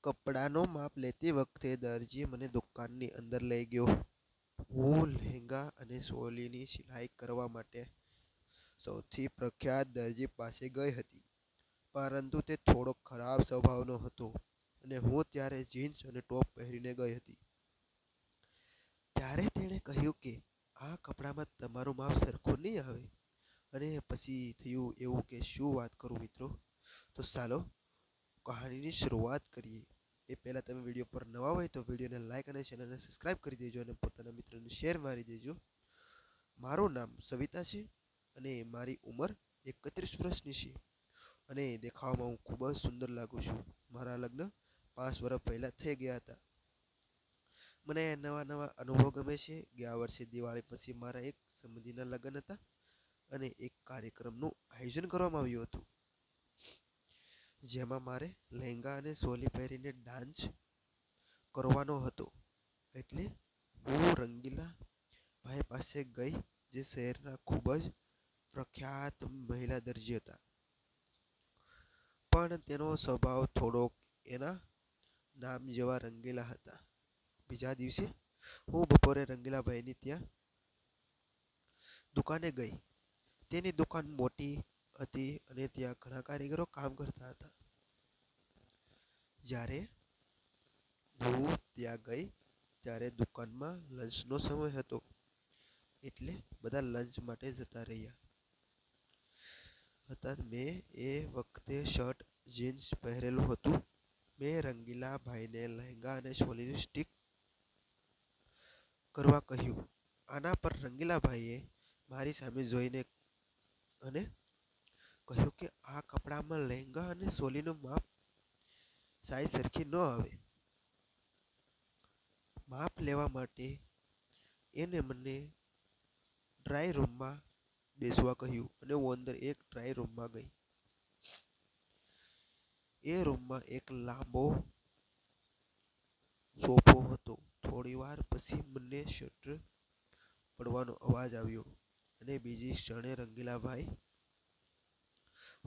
કપડાનો માપ લેતી વખતે દરજી મને દુકાનની અંદર લઈ ગયો. હું લહેંગા અને ચોલીની સિલાઈ કરવા માટે સૌથી પ્રખ્યાત દરજી પાસે ગઈ હતી, પરંતુ તે થોડો ખરાબ સ્વભાવનો હતો અને હું ત્યારે જીન્સ અને ટોપ પહેરીને ગઈ હતી. ત્યારે તેણે કહ્યું કે આ કપડામાં તમારું માપ સરખું નહીં આવે. અને પછી થયું એવું કે શું વાત કરું મિત્રો. તો ચાલો કહાનીની શરૂઆત કરીએ. એ પહેલાં તમે વિડીયો પર નવા હોય તો વિડીયોને લાઇક અને ચેનલને સબસ્ક્રાઈબ કરી દેજો અને પોતાના મિત્રોને શેર મારી દેજો. મારું નામ સવિતા છે અને મારી ઉંમર 31 વર્ષની છે અને દેખાવમાં હું ખૂબ જ સુંદર લાગુ છું. મારા લગ્ન 5 વર્ષ પહેલાં થઈ ગયા હતા. મને નવા નવા અનુભવ ગમે છે. ગયા વર્ષે દિવાળી પછી મારા એક સંબંધીના લગ્ન હતા અને એક કાર્યક્રમનું આયોજન કરવામાં આવ્યું હતું, જેમાં મારે લહેંગા અને ચોલી પહેરીને ડાન્સ કરવાનો હતો. એટલે હું રંગીલા ભાઈ પાસે ગઈ, જે શહેરના ખૂબ જ પ્રખ્યાત મહિલા દરજી હતા, પણ તેનો સ્વભાવ થોડોક એના નામ જેવા રંગીલા હતા. બીજા દિવસે હું બપોરે રંગીલા ભાઈની ત્યાં દુકાને ગઈ. તેની દુકાન મોટી હતી અને ત્યાં ઘણા કારીગરો કામ કરતા હતા. જ્યારે હું ત્યાં ગઈ ત્યારે દુકાનમાં લંચનો સમય હતો, એટલે બધા લંચ માટે જતા રહ્યા હતા. મેં એ વખતે શર્ટ જીન્સ પહેરેલું હતું. મેં રંગીલા ભાઈને લહેંગા અને ચોલીની સ્ટીક કરવા કહ્યું. આના પર રંગીલા ભાઈએ મારી સામે જોઈને અને કહ્યું કે આ કપડામાં લહેંગા અને ચોલીનું માપ સાઈઝ સરખી ન આવે. માપ લેવા માટે એને મને ડ્રાય રૂમમાં બેસવા કહ્યું અને હું અંદર એક ડ્રાય રૂમમાં ગઈ. એ રૂમમાં એક લાંબો સોફો હતો. થોડી વાર પછી મને શટર પડવાનો અવાજ આવ્યો અને બીજી ક્ષણે રંગીલાભાઈ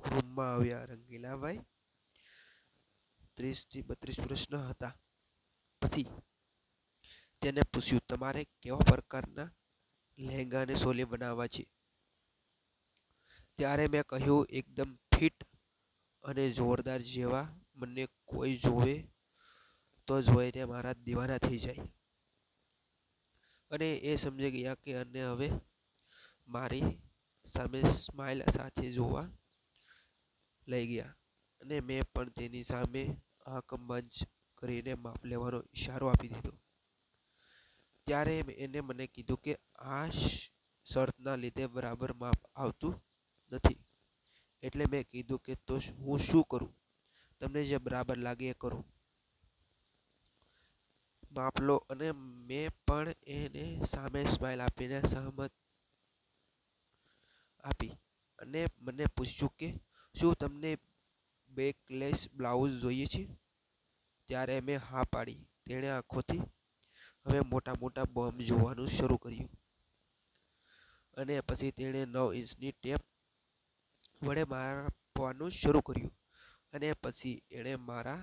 રૂમમાં આવ્યા. રંગીલાભાઈ 30 થી 32 વર્ષના હતા. પછી તેને પૂછ્યું, તમારે કેવા પ્રકારના લહેંગા અને ચોલી બનાવવા છે? ત્યારે મેં કહ્યું, એકદમ ફિટ અને જોરદાર, જેવા મને કોઈ જોવે તો જોઈને મારા દીવાના થઈ જાય. અને એ સમજી ગયા કે અને હવે મારી સામે સ્માઇલ સાથે જોવા લઈ ગયા અને મેં પણ તેની સામે આંખ બંધ કરીને માપ લેવાનો ઈશારો આપી દીધો. ત્યારે એને મને કીધું કે આ શર્ટના લીધે બરાબર માપ આવતું નથી. એટલે મેં કીધું કે તો હું શું કરું? તમને જે બરાબર લાગે એ કરો, માપ લો. અને મેં પણ એને સામે સ્માઇલ આપીને સહમત આપી અને મને પૂછ્યું કે શું તમને બેકલેસ બ્લાઉઝ જોઈએ છે? ત્યારે મેં હા પાડી. તેણે આંખોથી હવે મોટા મોટા બમ્પ જોવાનું શરૂ કર્યું અને પછી તેણે 9 ઇંચની ટેપ વડે માપવાનું શરૂ કર્યું અને પછી એણે મારા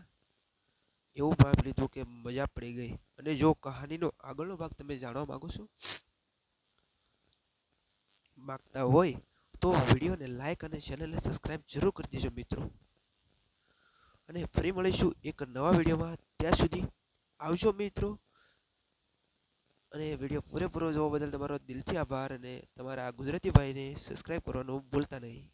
એવું માપ લીધું કે મજા પડી ગઈ. અને જો કહાનીનો આગળનો ભાગ તમે જાણવા માંગતા હોય તો વિડીયોને લાઇક અને ચેનલને સબસ્ક્રાઈબ જરૂર કરી દેજો મિત્રો. અને ફરી મળીશું એક નવા વિડીયોમાં. ત્યાં સુધી આવજો મિત્રો. અને વિડીયો પૂરેપૂરો જોવા બદલ તમારો દિલથી આભાર. અને તમારા ગુજરાતી ભાઈને સબસ્ક્રાઈબ કરવાનું ભૂલતા નહીં.